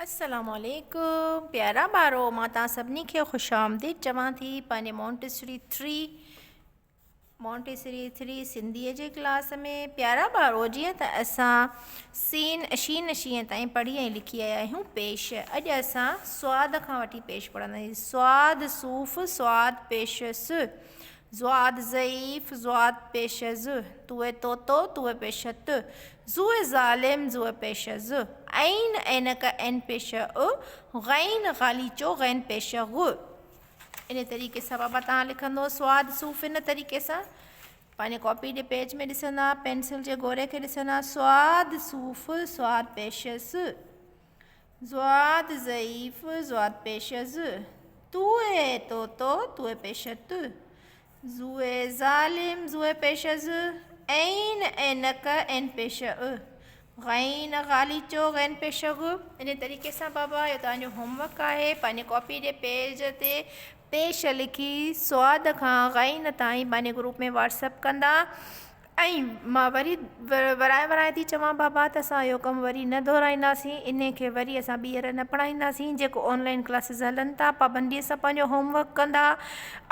अस्सलामुअलैकुम प्यारा ॿारो, मां तव्हां सभिनी खे ख़ुशि आमदीद चवां थी पंहिंजे मोंटेसरी 3 सिंधीअ जे क्लास में। प्यारा ॿारो, जीअं त असां शीन शींहं ताईं पढ़ी ऐं लिखी आया आहियूं पेश। अॼु असां स्वाद खां वठी पेश पढ़ंदासीं। स्वाद सूफ़ स्वाद पेशस, ज़्वाद ज़ईफ़ ज़्वाद पेशज़, तुए तोतो तुए पेशत, ज़ुए ज़ालिम ज़ुए पेशज़, ऐन ऐनक ऐन पेश गैन गालीचो गैन पेश गु। इन तरीक़े सां बाबा तव्हां लिखंदो स्वाद सूफ़। इन तरीक़े सां पंहिंजे कॉपी जे पेज में ॾिसंदा, पेंसिल जे गोरे खे ॾिसंदा। स्वाद सूफ़ स्वाद पेशस, ज़्वाद ज़ईफ़ ज़्वाद पेशज़, तुए तोतो तुए पेशत, ज़ुए ज़ालिम ज़ुए पेशज़, ऐन ऐनक ऐन पेश गैन गालीचो गैन पेश गु। इन तरीक़े सां बाबा इहो तव्हांजो होमवर्क आहे। पंहिंजे कॉपी जे पेज ते पेश लिखी स्वाद खां गैन ताईं पंहिंजे ग्रुप में व्हाट्सअप कंदा। ऐं मां वरी वराए थी चवां बाबा त असां इहो कमु वरी न दोहराईंदासीं, इन खे वरी असां ॿीहर न पढ़ाईंदासीं। जेको ऑनलाइन क्लासिस हलनि था पाबंदीअ सां पंहिंजो होमवर्क कंदा।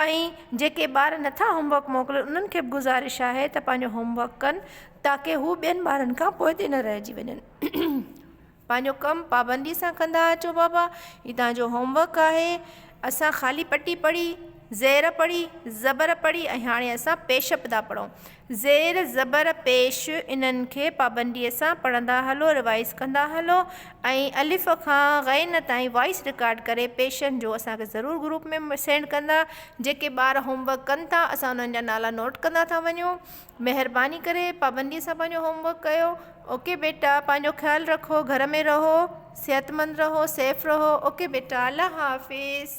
ऐं जेके ॿार नथा होमवर्क मोकिलनि उन्हनि खे बि गुज़ारिश आहे त पंहिंजो होमवर्क कनि, ताकी हू ॿियनि ॿारनि खां पोइ न रहिजी वञनि। पंहिंजो कमु पाबंदी सां कंदा अचो बाबा। हीउ तव्हांजो होमवर्क आहे। असां ख़ाली पटी पढ़ी, ज़ेर पढ़ी, ज़बर पढ़ी ऐं हाणे असां पेश था पढ़ूं। ज़ेर ज़बर पेश इन्हनि खे पाबंदीअ सां पढ़ंदा हलो, रिवाइज़ कंदा हलो। ऐं अलिफ़ खां गैन ताईं वॉइस रिकॉर्ड करे पेशनि जो असांखे ज़रूरु ग्रुप में सेंड कंदा। जेके ॿार होमवर्क कनि था असां उन्हनि जा नाला नोट कंदा था वञूं। महिरबानी करे पाबंदीअ सां पंहिंजो होमवर्क कयो। ओके बेटा, पंहिंजो ख़्यालु रखो, घर में रहो, सेहतमंद रहो, सेफ रहो। ओके बेटा, अल्लाह हाफ़िज़।